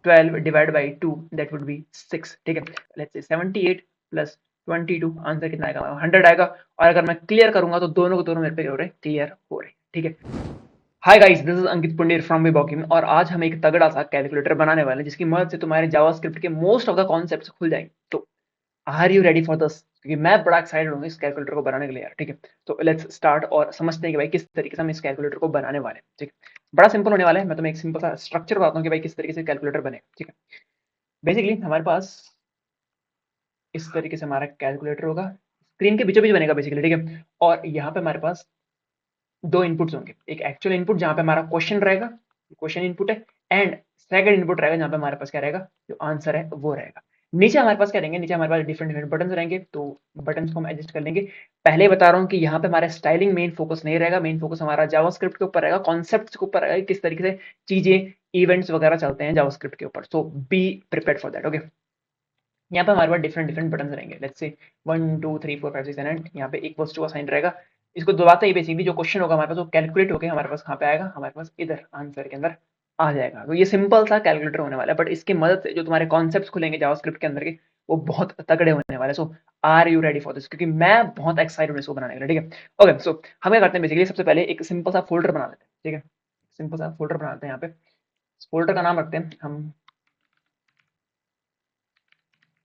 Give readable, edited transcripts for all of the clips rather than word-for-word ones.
12 divide by 2 that would be 6, ठीक है। Let's say 78 plus 22 answer कितना आएगा, 100 आएगा। और अगर मैं क्लियर करूंगा तो दोनों को दोनों मेरे पे हो रहे क्लियर हो रहे, ठीक है। Hi guys, this is Ankit Pundir from Wibokin और आज हम एक तगड़ा सा कैलकुलेटर बनाने वाले हैं जिसकी मदद से तुम्हारे जावास्क्रिप्ट के मोस्ट ऑफ द कॉन्सेप्ट्स खुल जाएंगे। तो are you ready for this? क्योंकि मैं बड़ा एक्साइटेड हूँ इस कैलकुलेटर को बनाने के लिए यार, ठीक है। तो लेट्स स्टार्ट और समझते हैं कि भाई किस तरीके से हम इस कैलकुलेटर को बनाने वाले हैं, ठीक है। बड़ा सिंपल होने वाला है। मैं तुम्हें एक सिंपल सा स्ट्रक्चर बताता हूँ कि भाई किस तरीके से कैलकुलेटर बने, ठीक है। बेसिकली हमारे पास इस तरीके से हमारा कैलकुलेटर होगा, स्क्रीन के बीचों बीच बनेगा बेसिकली, ठीक है। और यहाँ पे हमारे पास दो इनपुट्स होंगे, एक एक्चुअल इनपुट जहाँ पे हमारा क्वेश्चन रहेगा, क्वेश्चन इनपुट है, एंड सेकंड इनपुट रहेगा जहाँ पे हमारे पास क्या रहेगा, जो आंसर है वो रहेगा। नीचे हमारे पास क्या रहेंगे, नीचे हमारे पास डिफरेंट डिफरेंट बटन रहेंगे, तो बटन को हम एडजस्ट कर लेंगे। पहले बता रहा हूँ कि यहाँ पे हमारा स्टाइलिंग मेन फोकस नहीं रहेगा, मेन फोकस हमारा जावास्क्रिप्ट के ऊपर रहेगा, कॉन्सेप्ट के ऊपर रहेगा, किस तरीके से चीजें इवेंट्स वगैरह चलते हैं जावास्क्रिप्ट के ऊपर। So be prepared for that, okay. यहाँ पे हमारे पास डिफरेंट डिफरेंट बटन रहेंगे, लेट्स से 1 2 3 4 5 6 7 8। यहाँ पे इक्वल्स टू का साइन रहेगा। इसको दबाते ही बेसिकली जो क्वेश्चन होगा हमारे पास वो कैलकुलेट होकर हमारे पास कहाँ पे आएगा, हमारे पास इधर आंसर के अंदर आ जाएगा। तो ये सिंपल सा कैलकुलेटर होने वाला है, बट इसकी मदद से जो तुम्हारे कॉन्सेप्ट्स खुलेंगे जावास्क्रिप्ट के अंदर के, वो बहुत तगड़े होने वाले। So are you ready for this? क्योंकि मैं बहुत एक्साइटेड हूँ इसको बनाने के लिए, ठीक है। ओके, सो हम क्या करते हैं बेसिकली, सबसे पहले एक सिंपल सा फोल्डर बना लेते हैं, ठीक है। सिंपल सा फोल्डर बनाते हैं। यहाँ पे फोल्डर का नाम रखते हैं हम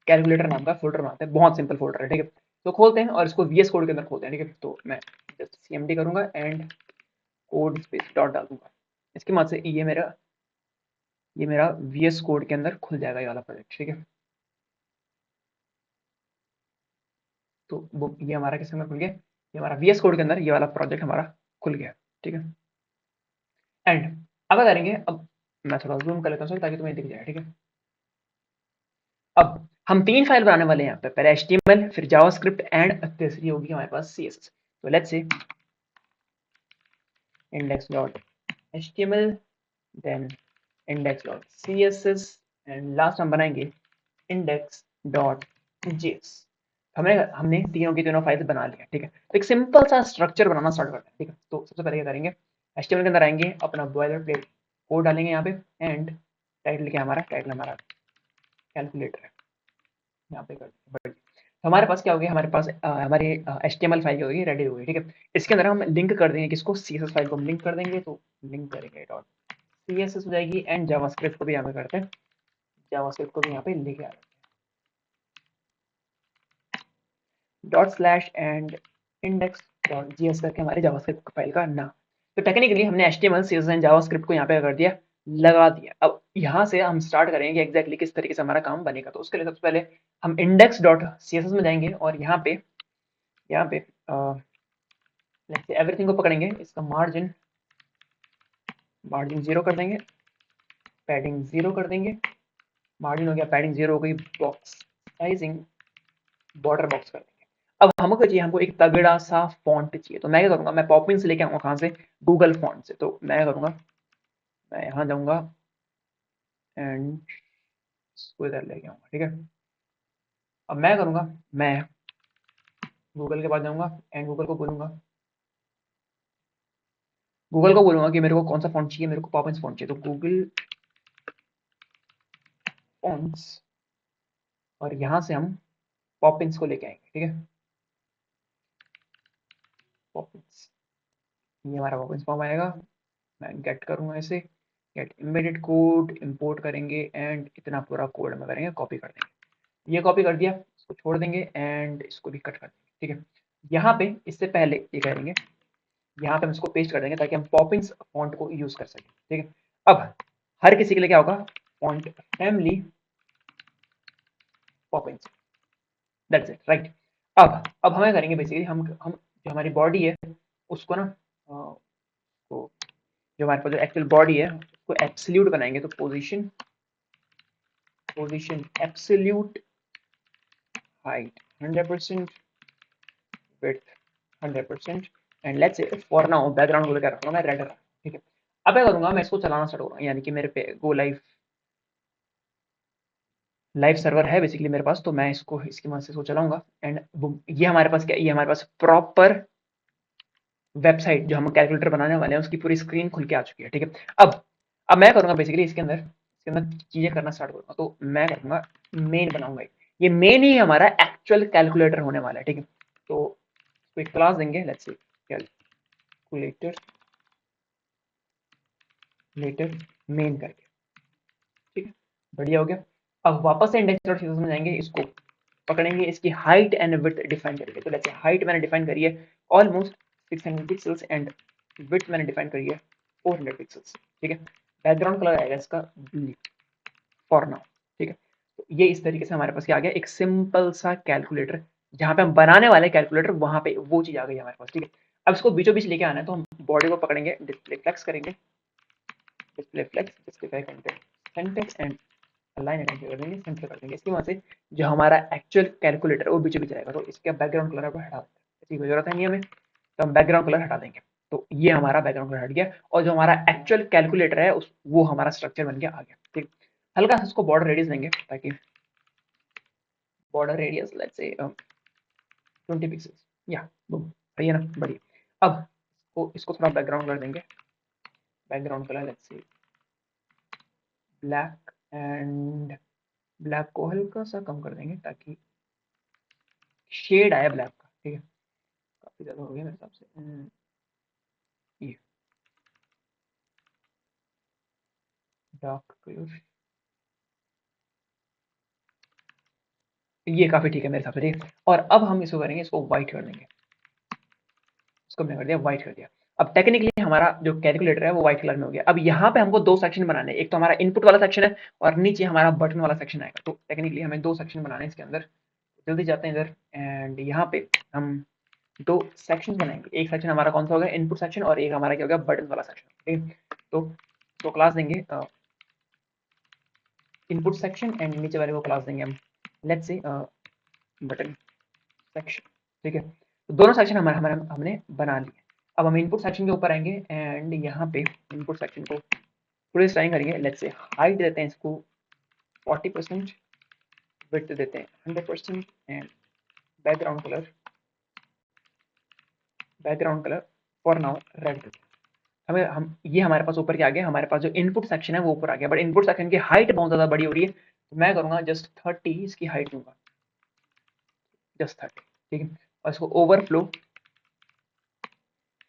कैलकुलेटर नाम का फोल्डर बनाते हैं, बहुत सिंपल फोल्डर है, ठीक है। तो खोलते हैं और इसको वीएस कोड के अंदर खोलते हैं, ठीक है। तो मैं जस्ट सीएमडी करूंगा एंड कोड स्पेस डॉट डाल दूंगा। इसके बाद से ये मेरा वीएस कोड के अंदर खुल जाएगा ये वाला प्रोजेक्ट, ठीक है। तो वो ये हमारा किस अंदर खुल गया, ये हमारा वीएस कोड के अंदर ये वाला प्रोजेक्ट हमारा खुल गया, ठीक है। एंड अब क्या करेंगे, अब मैं थोड़ा जूम कर लेता हूँ ताकि तुम्हें दिख जाए, ठीक है। अब हम तीन फाइल बनाने वाले हैं यहाँ पे, पहले HTML, फिर जावास्क्रिप्ट एंड तीसरी होगी हमारे पास CSS। तो let's say index.html, then index.css and last हम बनाएंगे index.js। हमने तीनों की तीनों फाइल्स बना लिया, ठीक है। तो एक सिंपल सा स्ट्रक्चर बनाना स्टार्ट करते हैं, ठीक है। तो सबसे पहले क्या करेंगे, HTML के अंदर आएंगे, अपना बॉयलर प्लेट कोड डालेंगे यहाँ पे, एंड टाइटल क्या हमारा, टाइटल हमारा कैलकुलेटर है, यहाँ पे कर देंगे। तो हमारे पास क्या हो गया, हमारे पास हमारी HTML फाइल होगी, रेडी हो गई, ठीक है। इसके अंदर हम लिंक कर देंगे किसको, CSS फाइल को हम लिंक कर देंगे। तो लिंक करेंगे डॉट CSS हो जाएगी, एंड जावास्क्रिप्ट को भी यहाँ पे करते हैं, जावास्क्रिप्ट को भी यहाँ पे लेके आ डॉट स्लैश एंड index.js करके हमारे जावास्क्रिप्ट फाइल का नाम। तो टेक्निकली हमने HTML, CSS एंड जावास्क्रिप्ट को यहाँ पे कर दिया, लगा दिया। अब यहाँ से हम स्टार्ट करेंगे एग्जैक्टली किस तरीके से हमारा काम बनेगा। तो उसके लिए सबसे पहले हम index.css में जाएंगे और यहाँ पे एवरीथिंग को पकड़ेंगे, इसका मार्जिन 0 कर देंगे, पैडिंग 0 कर देंगे, मार्जिन हो गया, पैडिंग 0 हो गई, बॉक्स साइजिंग बॉर्डर बॉक्स कर देंगे। अब हमको चाहिए, हमको एक तगड़ा सा फॉन्ट चाहिए। तो मैं क्या करूंगा, मैं पॉपिन से लेके आऊंगा, कहाँ से, गूगल फॉन्ट से। तो मैं क्या करूंगा, मैं यहाँ जाऊंगा एंड इसको इधर लेके आऊंगा, ठीक है। अब मैं करूंगा, मैं गूगल के पास जाऊंगा एंड गूगल को बोलूंगा कि मेरे को कौन सा फॉन्ट चाहिए, मेरे को पॉपिंस फॉन्ट चाहिए। तो गूगल फॉन्ट्स, और यहाँ से हम पॉपिंस को लेके आएंगे, ठीक है। पॉपिंस, ये हमारा पॉपिंस फॉर्म आएगा। मैं गेट करूंगा इसे, गेट एम्बेडेड कोड इंपोर्ट करेंगे एंड इतना पूरा कोड में करेंगे, कॉपी कर देंगे। ये कॉपी कर दिया, इसको छोड़ देंगे एंड इसको भी कट कर देंगे, ठीक है। यहाँ पे इससे पहले ये करेंगे, यहाँ पे हम इसको पेस्ट कर देंगे ताकि हम पॉपिंस फॉन्ट को यूज कर सकें, ठीक है। अब हर किसी के लिए क्या होगा, font family Poppins, that's it, right. अब हमें करेंगे बेसिकली, हम जो हमारी बॉडी है उसको ना, तो जो हमारे पास जो एक्चुअल बॉडी है उसको एब्सोल्यूट बनाएंगे। तो position absolute height 100%, width 100%, and let's say for now background को क्या रखूंगा मैं, रेड रखूंगा, ठीक है। अब क्या करूंगा, मैं इसको चलाना स्टार्ट करूंगा, यानी कि मेरे पे गो लाइव सर्वर है बेसिकली मेरे पास। तो मैं इसको इसकी मदद से इसको चलाऊंगा एंड ये हमारे पास क्या, ये हमारे पास प्रॉपर वेबसाइट जो हम कैलकुलेटर बनाने वाले हैं उसकी पूरी स्क्रीन खुल के आ चुकी है, ठीक है। अब मैं करूंगा बेसिकली इसके अंदर इसके अंदर चीजें करना स्टार्ट करूंगा, तो मैं करूंगा मेन बनाऊंगा। ये मेन ही हमारा एक्चुअल कैलकुलेटर होने वाला है, ठीक है। तो एक क्लास देंगे, let's say calculator letter main करके, ठीक है, बढ़िया हो गया। अब वापस से इंडेक्स डॉट सीएसएस में जाएंगे, इसको पकड़ेंगे, इसकी हाइट एंड विड्थ डिफाइन करके। तो लेट्स से हाइट मैंने डिफाइन करी है ऑलमोस्ट 600 पिक्सल्स एंड विड्थ मैंने डिफाइन करी है 400 पिक्सल्स, ठीक है। बैकग्राउंड कलर आएगा इसका ब्लू फॉर नाउ, ठीक है। तो ये इस तरीके से हमारे पास क्या आ गया, एक सिंपल सा कैलकुलेटर, जहां पे हम बनाने वाले कैलकुलेटर वहां पे वो चीज आ गई हमारे पास, ठीक है। अब इसको बीचों बीच लेके आना है, तो हम बॉडी को पकड़ेंगे, डिस्प्ले फ्लेक्स करेंगे, display flex, justify content sentence and align end कर देंगे, सेंटर कर देंगे। इसकी वजह से जो हमारा एक्चुअल कैलकुलेटर वो बीचों बीच रहेगा। तो इसका बैकग्राउंड कलर को हटा देते हैं, इसकी कोई जरूरत है नहीं हमें, तो हम बैकग्राउंड कलर हटा देंगे। तो ये हमारा बैकग्राउंड कलर हट गया, और जो हमारा एक्चुअल कैलकुलेटर है उस वो हमारा स्ट्रक्चर बन के आ गया, ठीक। हल्का सा इसको बॉर्डर रेडियस देंगे, ताकि border radius let's say 20 pixels, या बूम, सही है ना, बढ़िया। अब इसको थोड़ा बैकग्राउंड कर देंगे, background colour let's say black, and black को हल्का सा कम कर देंगे ताकि शेड आए ब्लैक का, ठीक है। काफी ज्यादा हो गया मेरे हिसाब से, ये डार्क कलर, ये काफी ठीक है मेरे हिसाब से, ठीक है। और अब हम इसको करेंगे, इसको व्हाइट कर देंगे, इसको हमने कर दिया व्हाइट कर दिया। अब टेक्निकली हमारा जो कैलकुलेटर है वो व्हाइट कलर में हो गया। अब यहाँ पे हमको दो सेक्शन बनाने हैं, एक तो हमारा इनपुट वाला सेक्शन है और नीचे हमारा बटन वाला सेक्शन आएगा। तो टेक्निकली हमें दो सेक्शन बनाने हैं इसके अंदर, जल्दी जाते हैं इधर, एंड यहाँ पे हम दो सेक्शन बनाएंगे। एक सेक्शन हमारा कौन सा होगा, इनपुट सेक्शन, और एक हमारा क्या होगा, बटन वाला सेक्शन, ठीक है। तो क्लास देंगे इनपुट सेक्शन, एंड नीचे वाले को क्लास देंगे हम लेट्स से बटन सेक्शन, ठीक है। तो दोनों सेक्शन हमारे हमारे हमने बना लिए। अब हम इनपुट सेक्शन के ऊपर आएंगे, एंड यहाँ पे इनपुट सेक्शन को थोड़ी स्टाइल करेंगे, लेट्स से हाइट देते हैं इसको 40%, विड्थ देते हैं 100%, and background colour for now red देते हैं। हमें हम ये हमारे पास ऊपर क्या आ गया, हमारे पास जो इनपुट सेक्शन है वो ऊपर आ गया, बट इनपुट सेक्शन की हाइट बहुत ज्यादा बड़ी हो रही है, तो मैं करूंगा जस्ट 30 इसकी हाइट दूंगा, जस्ट 30, ठीक है। और इसको ओवरफ्लो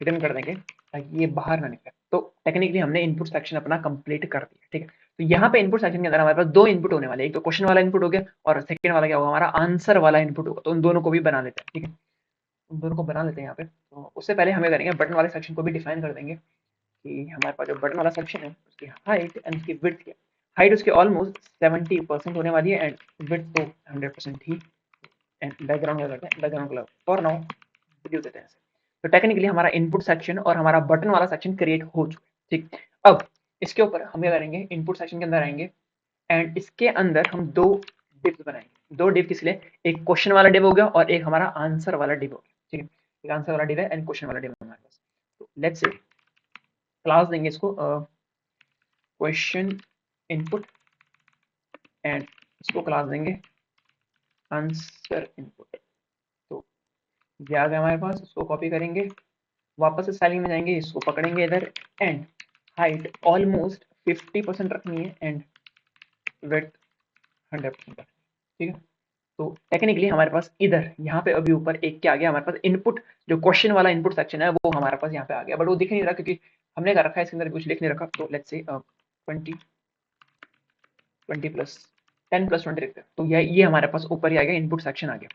रिटर्न कर देंगे ताकि ये बाहर ना निकले। तो टेक्निकली हमने इनपुट सेक्शन अपना कंप्लीट कर दिया, ठीक है। तो यहाँ पे इनपुट सेक्शन के अंदर हमारे पास दो इनपुट होने वाले, एक तो क्वेश्चन वाला इनपुट हो गया, और सेकंड वाला क्या होगा, हमारा आंसर वाला इनपुट होगा। तो उन दोनों को भी बना लेते हैं, ठीक है, उन दोनों को बना लेते हैं यहाँ पे। तो उससे पहले हमें करेंगे बटन वाले सेक्शन को भी डिफाइन कर देंगे, कि हमारे पास जो बटन वाला सेक्शन है उसकी हाइट एंड उसकी विड्थ क्या, हाइट उसकी ऑलमोस्ट 70% होने वाली है, एंड विड्थ तो 100% ही, एंड बैकग्राउंड कलर करते हैं, background colour for now blue देते हैं। तो टेक्निकली हमारा इनपुट सेक्शन और हमारा बटन वाला सेक्शन क्रिएट हो चुका है, ठीक। अब इसके ऊपर हम क्या करेंगे, इनपुट सेक्शन के अंदर आएंगे, एंड इसके अंदर हम दो डिव्स बनाएंगे। दो डिव किस लिए, एक क्वेश्चन वाला डिव हो गया और एक हमारा आंसर वाला डिव हो गया, ठीक है। एक आंसर वाला डिव है एंड क्वेश्चन वाला डिव है हमारे पास। तो लेट्स से क्लास देंगे इसको क्वेश्चन इनपुट, एंड इसको क्लास देंगे आंसर इनपुट। तो ये आ गया हमारे पास, इसको कॉपी करेंगे, वापस से स्टाइलिंग में जाएंगे, इसको पकड़ेंगे इधर, एंड हाइट ऑलमोस्ट 50% रखनी है, एंड विड्थ 100% रखनी है, ठीक है। तो टेक्निकली हमारे पास इधर यहाँ पे अभी ऊपर एक क्या आ गया, हमारे पास इनपुट, जो क्वेश्चन वाला इनपुट सेक्शन है वो हमारे पास यहाँ पे आ गया, बट वो दिख नहीं रहा क्योंकि हमने क्या रखा है इसके अंदर, कुछ लिख नहीं रखा। तो लेट्स से 20 प्लस 10 प्लस 20 लिखते हैं। तो ये हमारे पास ऊपर ही आ गया, इनपुट सेक्शन आ गया।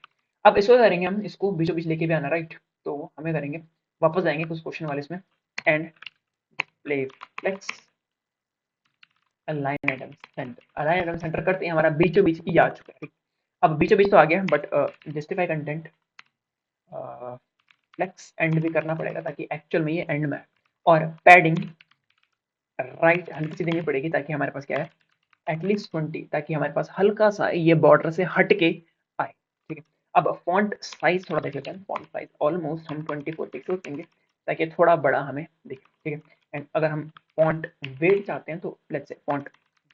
अब इसको करेंगे हम, इसको बीचों बीच लेके भी आना, राइट। तो हमें करेंगे, वापस जाएंगे कुछ क्वेश्चन वाले इसमें, and play flex align item centre, align item centre करते हैं, हमारा बीचों बीच ही आ चुका है। अब बीचों बीच तो आ गया, but justify content flex end भी करना पड़ेगा ताकि एक्चुअल में ये एंड में, और पैडिंग राइट हल्की सी देनी पड़ेगी ताकि हमारे पास क्या है, एटलीस्ट 20, ताकि हमारे पास हल्का सा ये बॉर्डर से हट के आए, ठीक है। अब फॉन्ट साइज थोड़ा देख लेते हैं, फॉन्ट साइज ऑलमोस्ट हम 24 पिक्सल देंगे ताकि थोड़ा बड़ा हमें दिखे, ठीक है। एंड अगर हम फॉन्ट वेट चाहते हैं तो लेट्स से फॉन्ट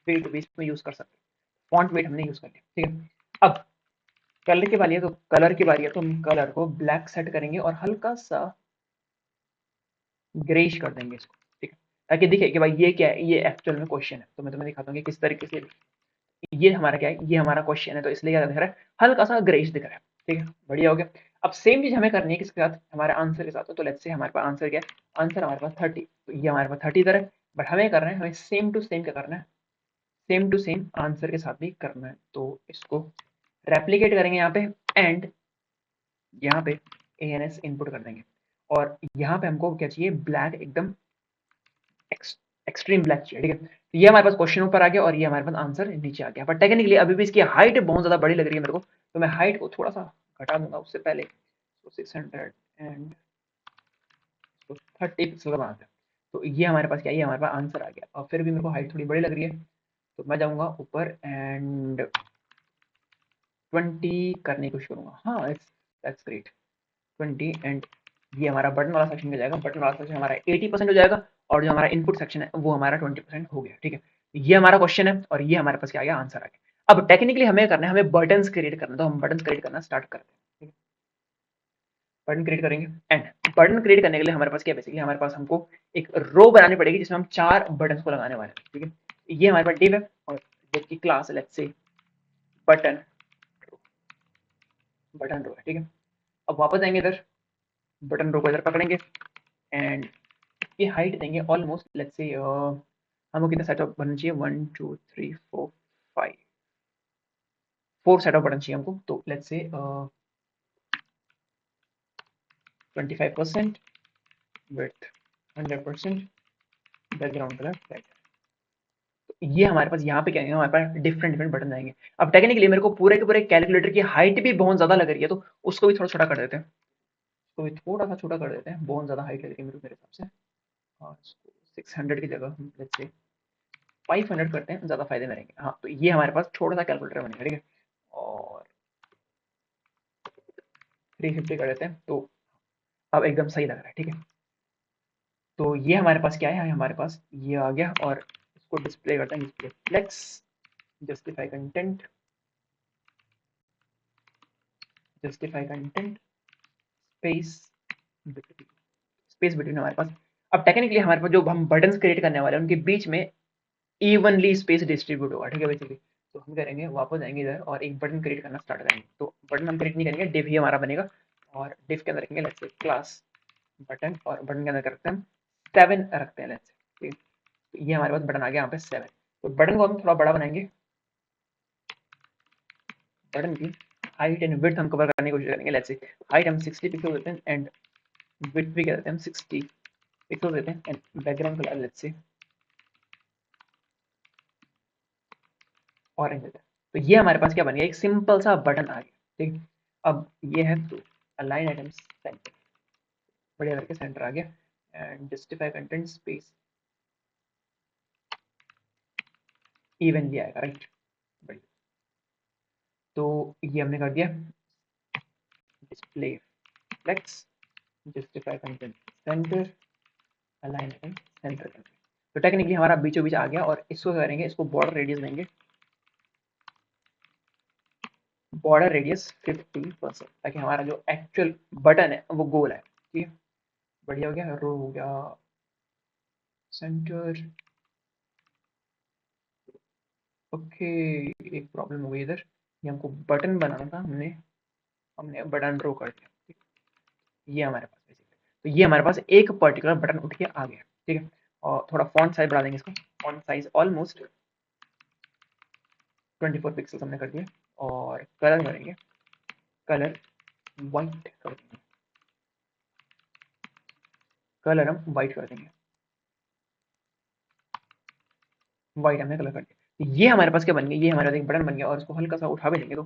वेट भी इसमें यूज कर सकते हैं, फॉन्ट वेट हमने यूज कर लिया, ठीक है। अब कलर की बारी है, तो कलर की बारी है, तो हम कलर को ब्लैक सेट करेंगे और हल्का सा ग्रेइश कर देंगे इसको, ठीक है। ताकि दिखे कि भाई ये क्या है, ये एक्चुअल में क्वेश्चन है। तो मैं तुम्हें दिखाता हूँ कि किस तरीके से ये हमारा क्या है, ये हमारा क्वेश्चन है, तो इसलिए क्या दिख रहा है, हल्का सा ग्रेइश दिख रहा है। ठीक है, बढ़िया हो गया। अब सेम चीज हमें करनी है किसके साथ, हमारे आंसर के साथ। तो लेट्स से हमारे पास आंसर क्या है, आंसर हमारे पास 30, तो ये हमारे पास 30 इधर है। बट हमें करना है, हमें सेम टू सेम क्या करना है, सेम टू सेम आंसर के साथ भी करना है। तो इसको रेप्लीकेट करेंगे यहाँ पे, एंड यहाँ पे ans इनपुट कर देंगे, और यहाँ पे हमको क्या चाहिए, ब्लैक एकदम एक्सट्रीम ब्लैक चाहिए। ठीक है, तो ये हमारे पास क्वेश्चन ऊपर आ गया और ये हमारे पास आंसर नीचे आ गया। बट टेक्निकली अभी भी इसकी हाइट बहुत ज्यादा बड़ी लग रही है मेरे को, तो मैं हाइट को थोड़ा सा घटा दूंगा उससे पहले। तो 600 एंड 30 पिक्सल का बनाते हैं। तो ये हमारे पास क्या है, ये हमारे पास आंसर आ गया। और फिर भी मेरे को हाइट थोड़ी बड़ी लग रही है, तो मैं जाऊंगा ऊपर एंड 20 करने की कोशिश करूंगा। हाँ, इट्स दैट्स ग्रेट, 20। एंड ये हमारा बटन वाला सेक्शन में जाएगा, बटन वाला सेक्शन हमारा 80% हो जाएगा, और जो हमारा इनपुट सेक्शन है वो हमारा 20% हो गया। ठीक है, ये हमारा क्वेश्चन है और ये हमारे पास क्या आ गया, आंसर आ गया। अब टेक्निकली हमें करना है, हमें बटन्स क्रिएट करना है, तो हम बटन क्रिएट करना स्टार्ट करते हैं। ठीक है, बटन क्रिएट करेंगे, एंड बटन क्रिएट करने के लिए हमारे पास क्या, बेसिकली हमारे पास हमको एक रो बनानी पड़ेगी जिसमें हम 4 बटन को लगाने वाले हैं। ठीक है, ये हमारे पास div है, और div की class let's say button button row है। ठीक है, अब वापस आएंगे इधर, बटन रो को इधर पकड़ेंगे, एंड ये हाइट देंगे ऑलमोस्ट लेट्स से हमको कितना सेटअप बनना चाहिए, 1 2 3 4 5 4 सेटअप बटन चाहिए हमको। तो let's say 25% width, 100% background colour red. तो ये हमारे पास यहाँ पे क्या है, हमारे पास डिफरेंट डिफरेंट बटन आएंगे। अब टेक्निकली मेरे को पूरे के पूरे कैलकुलेटर की हाइट भी बहुत ज्यादा लग रही है, तो उसको भी थोड़ा छोटा कर देते हैं, उसको भी थोड़ा सा छोटा कर देते हैं, बहुत ज्यादा हाइट लग रही है मेरे हिसाब से। और 600 की जगह लेट्स से 500 करते हैं, ज्यादा फायदे में रहेंगे। हाँ, तो ये हमारे पास छोटा सा कैलकुलेटर बनेगा। ठीक है, और 350 कर देते हैं, तो अब एकदम सही लग रहा है। ठीक है, तो ये हमारे पास क्या है, हमारे पास ये आ गया, और इसको डिस्प्ले करते हैं, display flex, justify content, justify content space between, space between हमारे पास। अब टेक्निकली हमारे पास जो हम बटन्स क्रिएट करने वाले हैं उनके बीच में इवनली स्पेस डिस्ट्रीब्यूट होगा। ठीक है, बेसिकली तो हम करेंगे, वापस आएंगे इधर और एक बटन क्रिएट करना स्टार्ट करेंगे। तो बटन हम क्रिएट नहीं करेंगे, डिव ही हमारा बनेगा, और डिव के अंदर रखेंगे लेट्स से क्लास बटन, और बटन के अंदर रखते हैं 7 रखते हैं लेट्स से। ठीक है, तो ये हमारे पास बटन आ गया यहाँ पे 7। तो बटन को हम थोड़ा बड़ा बनाएंगे, बटन की हाइट एंड विड्थ हम कवर करने की कोशिश करेंगे। लेट्स से हाइट हम 60 पिक्सल देते हैं, एंड विड्थ भी क्या देते हैं, हम 60 पिक्सल देते हैं, and background colour let's say orange देते हैं। तो ये हमारे पास क्या बन गया, एक सिंपल सा बटन आ गया। ठीक, अब ये है तो अलाइन आइटम्स सेंटर, बढ़िया करके सेंटर आ गया, and justify content space evenly आएगा, राइट। बढ़िया, तो ये हमने कर दिया, display flex, justify content centre, align item centre कर दिया। तो टेक्निकली हमारा बीचों बीच आ गया, और इसको करेंगे, इसको बॉर्डर रेडियस देंगे, बॉर्डर रेडियस 50%, ताकि हमारा जो एक्चुअल बटन है वो गोल है। ठीक है, बढ़िया हो गया, रो हो गया सेंटर। ओके, एक प्रॉब्लम हो गई इधर, ये हमको बटन बनाना था, हमने हमने बटन रो कर दिया। ठीक है, ये हमारे पास बेसिकली, तो ये हमारे पास एक पर्टिकुलर बटन उठ के आ गया। ठीक है, और थोड़ा फॉन्ट साइज बढ़ा देंगे इसको, फॉन्ट साइज ऑलमोस्ट 24 पिक्सल हमने कर दिया, और कलर करेंगे, कलर वाइट कर देंगे, कलर हम वाइट कर देंगे, वाइट हमने कलर कर दिया। तो ये हमारे पास क्या बन गया, ये हमारे पास एक बटन बन गया, और इसको हल्का सा उठा भी देंगे, तो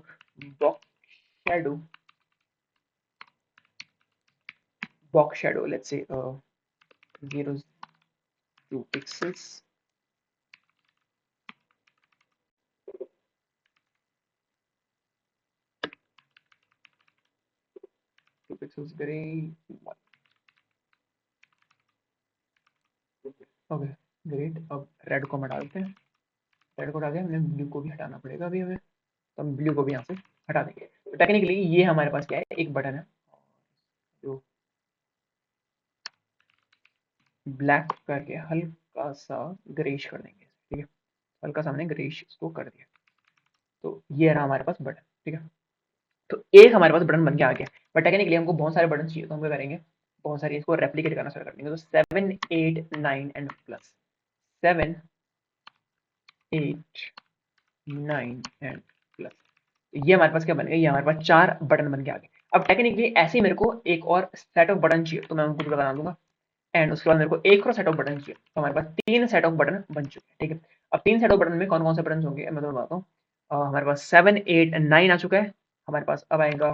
box shadow, box shadow let's say 0.2 pixels, 2 pixels grey, okay great. अब रेड को हम हटा देते हैं, रेड को हटा दिया हमने, ब्लू को भी हटाना पड़ेगा अभी हमें, तो हम ब्लू को भी यहाँ से हटा देंगे। तो टेक्निकली ये हमारे पास क्या है, एक बटन है जो ब्लैक करके हल्का हल्का सा ग्रेश कर देंगे, ठीक है, हल्का सा हमने ग्रेश इसको कर दिया। तो ये रहा हमारे पास बटन, ठीक है। तो एक हमारे पास बटन बन के आ गया, बट टेक्निकली हमको बहुत सारे बटन चाहिए, तो हम क्या करेंगे, बहुत सारी इसको रेप्लिकेट करना स्टार्ट कर देंगे। तो 7 8 9 एंड प्लस 7 8 9 एंड प्लस, ये हमारे पास क्या बन गया, ये हमारे पास 4 बटन बन के आ गए। अब टेक्निकली ऐसे ही मेरे को एक और सेट ऑफ बटन चाहिए, तो मैं उनको बना दूंगा, एंड उसके बाद मेरे को एक और सेट ऑफ बटन चाहिए। तो हमारे पास 3 सेट ऑफ बटन बन चुके हैं, ठीक है। अब 3 सेट ऑफ बटन में कौन कौन से बटन होंगे मैं तुम्हें बताता हूँ। हमारे पास 7 8 9 आ चुका है, हमारे पास अब आएगा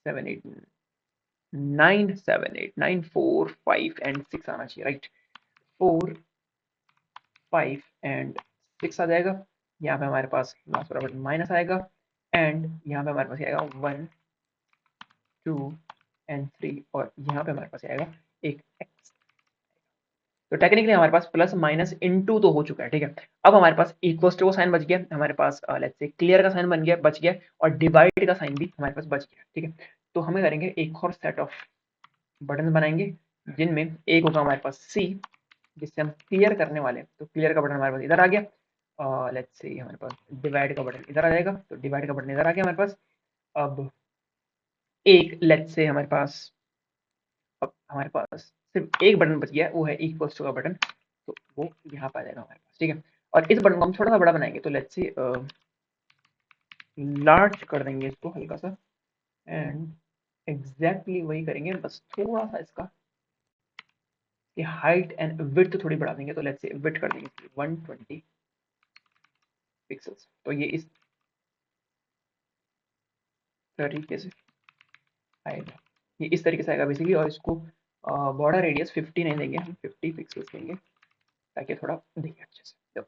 7 8 9 7 8 9 4 5 एंड 6 आना चाहिए, राइट। 4 5 एंड 6 आ जाएगा। यहाँ पे हमारे पास लास्ट वाला बटन माइनस आएगा, एंड यहाँ पे हमारे पास आएगा 1 2 एंड 3, और यहाँ पे हमारे पास आएगा एक x। तो टेक्निकली हमारे पास प्लस माइनस इनटू तो हो चुका है, ठीक है। अब हमारे पास इक्वल्स टू का साइन बच गया, हमारे पास लेट्स से क्लियर का साइन बन गया, बच गया, और डिवाइड का साइन भी हमारे पास बच गया, ठीक है। तो हमें करेंगे एक और सेट ऑफ बटन बनाएंगे, जिनमें एक होगा हमारे पास सी, जिससे हम क्लियर करने वाले हैं। तो क्लियर का बटन हमारे पास इधर आ गया, लेट्स से हमारे पास डिवाइड का बटन इधर आ जाएगा, तो डिवाइड का बटन इधर आ गया हमारे पास। अब एक लेट्स से हमारे पास, अब हमारे पास सिर्फ एक बटन बच गया, वो है इक्वल्स टू का बटन, तो वो यहाँ पे आ जाएगा हमारे पास, ठीक है। और इस बटन को हम थोड़ा सा बड़ा बनाएंगे, तो लेट्स से लार्ज कर देंगे इसको हल्का सा, एंड एग्जैक्टली वही करेंगे, बस थोड़ा सा इसका ये हाइट एंड विड्थ थोड़ी बढ़ा देंगे। तो लेट्स से विड्थ कर देंगे 120 पिक्सल्स। तो ये इस तरीके से आएगा, ये इस तरीके से आएगा बेसिकली, और इसको बॉर्डर रेडियस 50 नहीं देंगे, हम 50 पिक्सल्स देंगे, ताकि थोड़ा दिखे अच्छे से।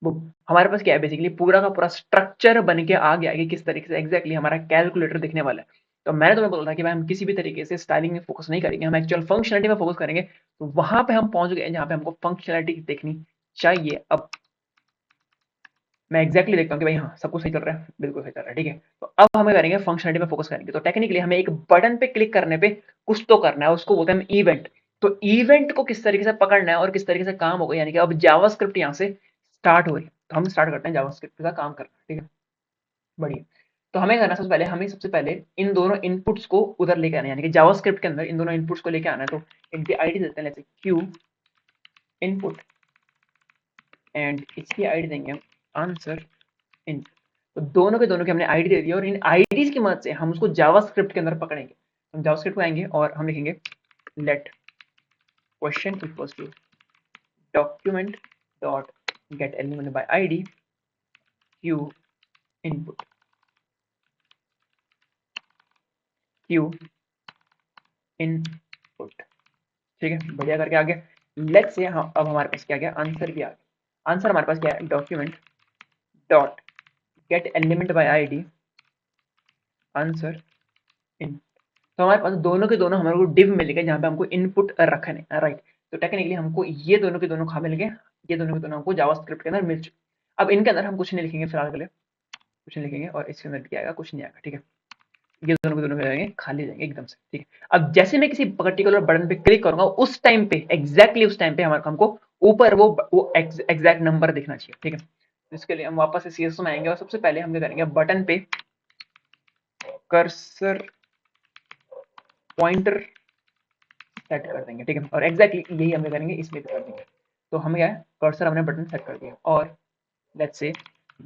वो हमारे पास क्या है, बेसिकली पूरा का पूरा स्ट्रक्चर बन के आ गया कि किस तरीके से एग्जैक्टली हमारा कैलकुलेटर दिखने वाला है। तो मैंने तुम्हें बोला था कि भाई हम किसी भी तरीके से स्टाइलिंग में फोकस नहीं करेंगे, हम एक्चुअल फंक्शनलिटी में फोकस करेंगे। तो वहां पे हम पहुंच गए जहां पे हमको फंक्शनलिटी देखनी चाहिए। अब मैं एग्जैक्टली देखता हूँ कि भाई हाँ सब कुछ सही चल रहा है, बिल्कुल सही चल रहा है, ठीक है। तो अब हमें करेंगे फंक्शनलिटी में फोकस करेंगे। तो टेक्निकली हमें एक बटन पे क्लिक करने पे कुछ तो करना है, उसको बोलते हैं इवेंट। तो इवेंट को किस तरीके से पकड़ना है और किस तरीके से काम होगा, यानी कि अब जावास्क्रिप्ट यहाँ से स्टार्ट हो रही है। तो हम स्टार्ट करते हैं जावास्क्रिप्ट का काम करना, ठीक है, बढ़िया। तो हमें करना सबसे पहले, हमें सबसे पहले इन दोनों इनपुट्स को उधर लेके आना है, यानी कि जावास्क्रिप्ट के अंदर इन दोनों इनपुट्स को लेके आना है। तो इनकी आईडी देते हैं, जैसे क्यू इनपुट, एंड इसकी आईडी देंगे हम आंसर इन। तो दोनों के दोनों की हमने आईडी दे दी, और इन आईडीज की मदद से हम उसको जावास्क्रिप्ट के अंदर पकड़ेंगे। हम जावास्क्रिप्ट को आएंगे और हम लिखेंगे let question equals to document dot get element by ID Q input, Q input, ठीक है, बढ़िया करके आ गया। लेट्स से हम अब हमारे पास क्या गया, आंसर भी आ गया। आंसर हमारे पास क्या है, document dot get element by ID answer in. तो हमारे पास दोनों के दोनों हमारे को डिव मिल गए, जहाँ पे हमको इनपुट रखने, राइट। तो टेक्निकली हमको ये दोनों के दोनों कहाँ मिल गए, ये दोनों के दोनों हमको जावास्क्रिप्ट के अंदर मिल चुके। अब इनके अंदर हम कुछ नहीं लिखेंगे फिलहाल के लिए, कुछ नहीं लिखेंगे, और इसके अंदर क्या आएगा, कुछ नहीं आएगा, ठीक है। ये दोनों के दोनों हो जाएंगे, खाली जाएंगे एकदम से, ठीक है। अब जैसे मैं किसी पर्टिकुलर बटन पे क्लिक करूंगा, उस टाइम पे एग्जैक्टली उस टाइम पे हमारे हमको ऊपर वो एग्जैक्ट नंबर दिखना चाहिए, ठीक है। इसके लिए हम वापस से सीएसएस में आएंगे, और सबसे पहले हम क्या करेंगे, बटन पे कर्सर पॉइंटर सेट कर देंगे, ठीक है। और एग्जैक्टली यही हम करेंगे, इसमें कर देंगे। तो हम क्या है, कर्सर हमने बटन सेट कर दिया, और let's say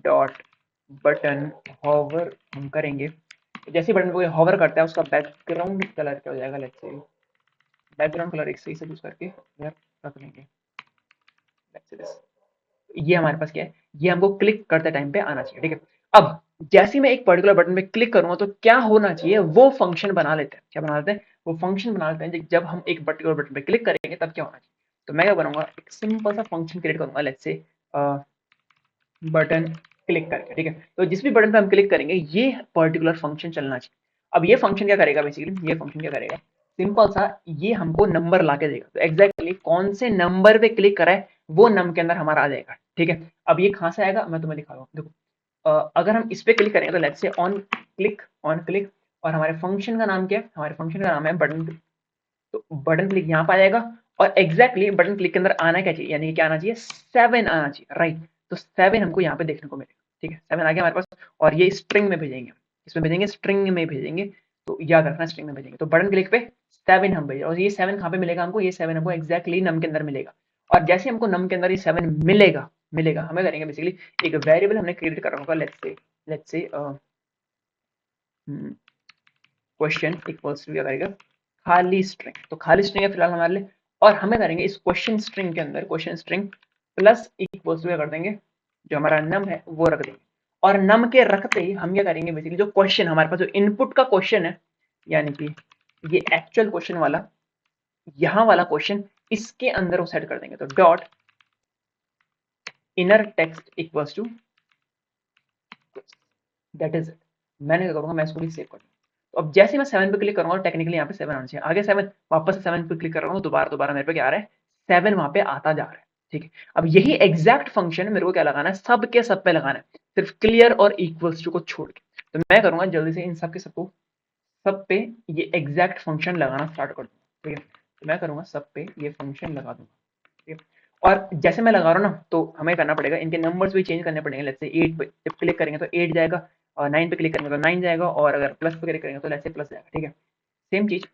dot button hover हम करेंगे। तो जैसे बटन को हॉवर करता है, उसका बैकग्राउंड कलर क्या हो जाएगा, लेट्स से बैकग्राउंड कलर एक सही से यूज करके इधर रख लेंगे, लेट्स से दिस। ये हमारे पास क्या है, ये हमको क्लिक करते टाइम पे आना चाहिए, ठीक है। अब जैसे मैं एक पर्टिकुलर बटन पे क्लिक करूंगा, तो क्या होना चाहिए, वो फंक्शन बना लेते हैं। क्या बना लेते हैं, वो फंक्शन बना लेते हैं। जब हम एक पर्टिकुलर बटन पे क्लिक करेंगे तब क्या होना चाहिए। तो मैं क्या बनाऊंगा, एक सिंपल सा फंक्शन क्रिएट करूंगा, लेट्स से बटन क्लिक करके, ठीक है। तो जिस भी बटन पे हम क्लिक करेंगे, ये पर्टिकुलर फंक्शन चलना चाहिए। अब ये फंक्शन क्या करेगा, बेसिकली ये फंक्शन क्या करेगा, सिंपल सा, ये हमको नंबर ला के देगा। तो एग्जैक्टली कौन से नंबर पे क्लिक करा है, वो नम के अंदर हमारा आ जाएगा, ठीक है। अब ये कहां से आएगा, मैं तुम्हें दिखा रहा हूँ, देखो। अगर हम इस पे क्लिक करेंगे, तो लेट्स से ऑन क्लिक, और हमारे फंक्शन का नाम क्या है, हमारे फंक्शन का नाम है बटन। तो बटन क्लिक यहाँ पे आ जाएगा, और एग्जैक्टली बटन क्लिक के अंदर आना क्या चाहिए, यानी कि क्या आना चाहिए, 7 आना चाहिए, राइट। तो 7 हमको यहाँ पे देखने को मिलेगा, ठीक है, 7 आ गया हमारे पास। और ये स्ट्रिंग में भेजेंगे, इसमें भेजेंगे, स्ट्रिंग में भेजेंगे, तो याद रखना स्ट्रिंग में भेजेंगे। तो बटन क्लिक पे 7 हम भेजेंगे, और ये 7 कहाँ पे मिलेगा हमको, ये 7 हमको एग्जैक्टली नम के अंदर मिलेगा। और जैसे हमको नम के अंदर ये 7 मिलेगा मिलेगा हमें करेंगे बेसिकली एक वेरिएबल हमने क्रिएट करा होगा, let's say question equals to क्या करेगा, खाली स्ट्रिंग। तो खाली स्ट्रिंग है फिलहाल हमारे लिए, और हमें करेंगे इस क्वेश्चन स्ट्रिंग के अंदर question string plus equals to क्या कर देंगे, जो हमारा नम है वो रख देंगे। और नम के रखते ही हम क्या करेंगे बेसिकली, जो क्वेश्चन हमारे पास जो इनपुट का क्वेश्चन है, यानी कि ये एक्चुअल क्वेश्चन वाला, यहाँ वाला क्वेश्चन, इसके अंदर वो सेट कर देंगे। तो dot inner text equals to, that is it. मैंने क्या करूंगा, मैं इसको भी सेव कर दूंगा। तो अब जैसे मैं 7 पे क्लिक करूंगा, टेक्निकली यहाँ पे 7 आना चाहिए, आगे 7, वापस से 7 पे क्लिक कर रहा हूँ, दोबारा दोबारा मेरे पे क्या आ रहा है, 7 वहां पे आता जा रहा है, ठीक है। अब यही एग्जैक्ट फंक्शन मेरे को क्या लगाना है, सब के सब पे लगाना है, सिर्फ क्लियर और इक्वल्स टू को छोड़ के। तो मैं करूंगा जल्दी से इन सब के सबको, सब पे ये एग्जैक्ट फंक्शन लगाना स्टार्ट कर दूंगा, ठीक है। तो मैं करूंगा सब पे ये फंक्शन लगा दूंगा, ठीक है। और जैसे मैं लगा रहा हूँ ना, तो हमें करना पड़ेगा, इनके नंबर्स भी चेंज करने पड़ेंगे। लेट्स से 8 पे जब क्लिक करेंगे तो 8 जाएगा, और 9 पे क्लिक करेंगे तो 9 जाएगा, और अगर प्लस पे क्लिक करेंगे तो लेट्स से प्लस जाएगा, ठीक है। सेम चीज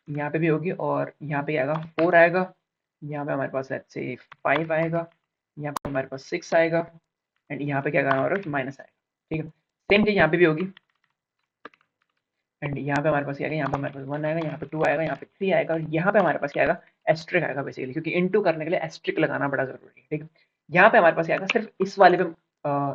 यहाँ पे भी होगी, और यहाँ पे आएगा 4 आएगा, यहाँ पे हमारे पास लेट्स से 5 आएगा, यहाँ पे हमारे पास 6 आएगा, एंड यहाँ पे क्या करना होगा, माइनस आएगा, ठीक है। सेम चीज यहाँ पे भी होगी, एंड यहाँ पे हमारे पास क्या आएगा, यहाँ पे हमारे पास 1 आएगा, यहाँ पे 2 आएगा, यहाँ पे 3 आएगा, और यहाँ पे हमारे पास क्या आएगा, एस्ट्रिक आएगा बेसिकली, क्योंकि इनटू करने के लिए एस्ट्रिक लगाना बड़ा जरूरी है, ठीक है। यहाँ पे हमारे पास क्या आएगा, सिर्फ इस वाले पे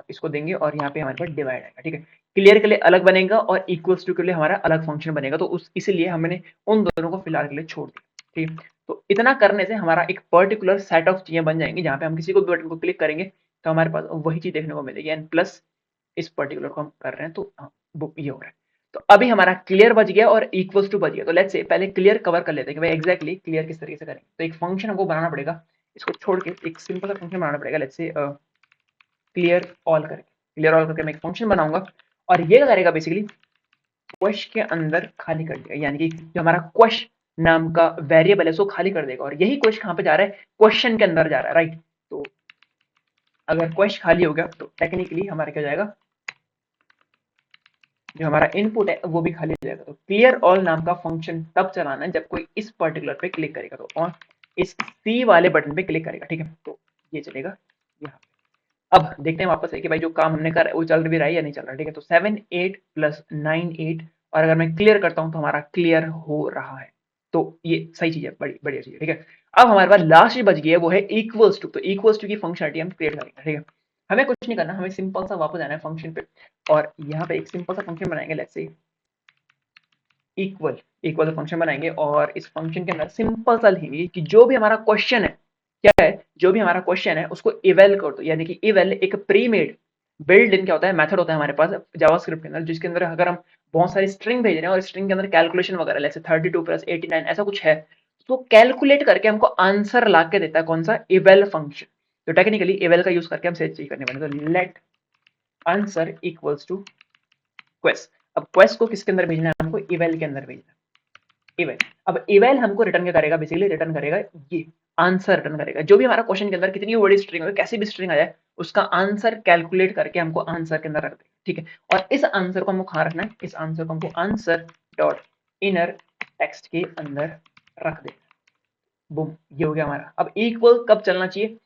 इसको देंगे, और यहाँ पे हमारे पास डिवाइड आएगा, ठीक है। क्लियर के लिए अलग बनेगा, और इक्वल्स टू के लिए हमारा अलग फंक्शन बनेगा, तो उस इसलिए हमने उन दोनों को फिलहाल के लिए छोड़ दिया, ठीक है। तो इतना करने से हमारा एक पर्टिकुलर सेट ऑफ चीजें बन जाएंगी, जहाँ पे हम किसी को भी बटन को क्लिक करेंगे तो हमारे पास वही चीज देखने को मिलेगी, एंड प्लस इस पर्टिकुलर को हम कर रहे हैं, तो वो ये हो रहा है। तो अभी हमारा क्लियर बच गया और इक्वल्स टू बच गया। तो लेट्स से पहले क्लियर कवर कर लेते हैं कि भाई एग्जैक्टली क्लियर किस तरीके से करेंगे। तो एक फंक्शन हमको बनाना पड़ेगा, इसको छोड़ के एक सिंपल सा फंक्शन बनाना पड़ेगा। लेट्स से क्लियर ऑल करके, क्लियर ऑल करके मैं एक फंक्शन बनाऊंगा, और ये क्या करेगा बेसिकली, क्वेश्चन के अंदर खाली कर देगा, यानी कि जो हमारा क्वेश्चन नाम का वेरिएबल है उसको खाली कर देगा, और यही क्वेश्चन कहाँ पे जा रहा है, क्वेश्चन के अंदर जा रहा है, राइट। तो अगर क्वेश्चन खाली हो गया तो टेक्निकली हमारा क्या जाएगा, जो हमारा इनपुट है वो भी खाली हो जाएगा। तो क्लियर ऑल नाम का फंक्शन तब चलाना है जब कोई इस पर्टिकुलर पे क्लिक करेगा, तो ऑन इस सी वाले बटन पे क्लिक करेगा, ठीक है। तो ये चलेगा यहाँ। अब देखते हैं वापस है कि भाई जो काम हमने करा वो चल भी रहा है या नहीं चल रहा, ठीक है। तो 7 8 प्लस 9 8, और अगर मैं क्लियर करता हूँ तो हमारा क्लियर हो रहा है, तो ये सही चीज है, बड़ी बढ़िया चीज है, ठीक है। अब हमारे पास लास्ट चीज बच गई है, वो है इक्वल्स टू। तो इक्वल्स टू की फंक्शनलिटी हम क्रिएट करेंगे, ठीक है। हमें कुछ नहीं करना, हमें सिंपल सा वापस आना है फंक्शन पे, और यहाँ पे एक सिंपल सा फंक्शन बनाएंगे, let's say equal equal function बनाएंगे, और इस फंक्शन के अंदर सिंपल सा लिखेंगे कि जो भी हमारा क्वेश्चन है, क्या है, जो भी हमारा क्वेश्चन है उसको इवेल कर दो, यानी कि इवेल एक प्री मेड बिल्ड इन क्या होता है, मेथड होता है हमारे पास जावास्क्रिप्ट के अंदर, जिसके अंदर अगर हम बहुत सारी स्ट्रिंग भेज रहे हैं और स्ट्रिंग के अंदर कैलकुलेशन वगैरह, जैसे 32 प्लस 89 ऐसा कुछ है, तो कैलकुलेट करके हमको आंसर ला के देता है, कौन सा, इवेल फंक्शन। तो टेक्निकली इवेल का यूज करके हम सेट चीज करने वाले, तो let answer equals to quest. अब क्वेस्ट को किसके अंदर भेजना है, हमको इवेल के अंदर भेजना है, इवेल। अब इवेल हमको रिटर्न क्या करेगा, बेसिकली रिटर्न करेगा ये आंसर, रिटर्न करेगा जो भी हमारा क्वेश्चन के अंदर कितनी बड़ी स्ट्रिंग हो, कैसी भी स्ट्रिंग आ जाए, उसका आंसर कैलकुलेट करके हमको आंसर के अंदर रख देगा, ठीक है। और इस आंसर को हमको कहाँ रखना है, इस आंसर को हमको आंसर डॉट इनर टेक्स्ट के अंदर रख देना। बूम, ये हो गया हमारा। अब इक्वल कब चलना चाहिए,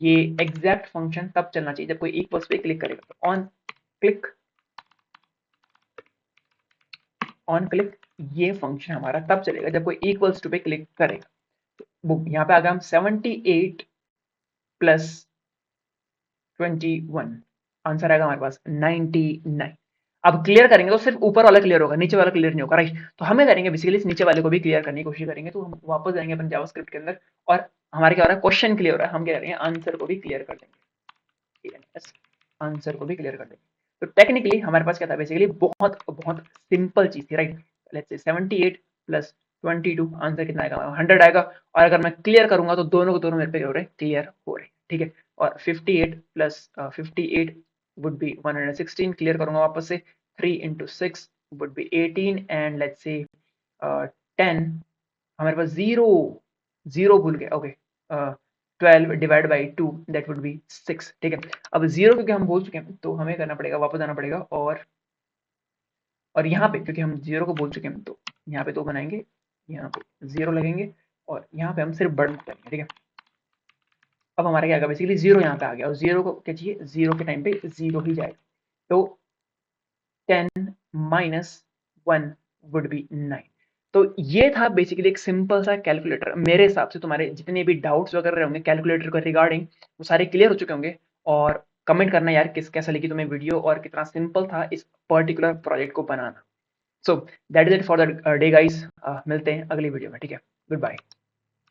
ये एग्जैक्ट फंक्शन तब चलना चाहिए जब कोई इक्वल्स पे क्लिक करेगा। तो ऑन क्लिक ये फंक्शन हमारा तब चलेगा जब कोई इक्वल्स टू पे क्लिक करेगा। बुक यहाँ पे आ गया हम 78 प्लस 21, आंसर आएगा हमारे पास 99। अब क्लियर करेंगे तो सिर्फ ऊपर वाला क्लियर होगा, नीचे वाला क्लियर नहीं होगा, राइट। तो हमें करेंगे बेसिकली इस नीचे वाले को भी क्लियर करने की कोशिश करेंगे। तो हम वापस जाएंगे अपन जावास्क्रिप्ट के अंदर, और हमारे क्या हो रहा है, क्वेश्चन क्लियर हो रहा है, हम क्या करेंगे, आंसर को भी क्लियर कर देंगे, ठीक है, आंसर को भी क्लियर कर देंगे। तो टेक्निकली हमारे पास क्या था, बेसिकली बहुत बहुत सिंपल चीज थी, right. Let's say 78 plus 22, answer कितना आएगा, 100 आएगा, और अगर मैं क्लियर करूंगा तो दोनों को दोनों मेरे पे हो रहे क्लियर हो रहे, ठीक है। और 58 प्लस 58 वुड बी 116, क्लियर करूंगा वापस से 3 into 6 would be 18 and let's say 10 हमारे पास 0 भूल गए okay 12 divide by 2 that would be 6 ठीक है। अब 0 क्योंकि हम बोल चुके हैं तो हमें करना पड़ेगा वापस आना पड़ेगा और यहाँ पे क्योंकि हम 0 को बोल चुके हैं तो यहाँ पे 2 बनाएंगे, यहाँ पे 0 लगेंगे और यहाँ पे हम सिर्फ बढ़ करेंगे ठीक है। अब हमारा क्या आएगा बेसिकली 0 यहाँ पे आ गया और 0 को क्या चाहिए 0 के टाइम पे 0 ही जाएगा तो 10 माइनस 1 वुड बी 9। तो ये था बेसिकली एक सिंपल सा कैलकुलेटर। मेरे हिसाब से तुम्हारे जितने भी डाउट्स वगैरह होंगे कैलकुलेटर के रिगार्डिंग वो सारे क्लियर हो चुके होंगे। और कमेंट करना यार कैसा लगी तुम्हें वीडियो और कितना सिंपल था इस पर्टिकुलर प्रोजेक्ट को बनाना। So that is it for the day guys. मिलते हैं अगली वीडियो में ठीक है। Good bye.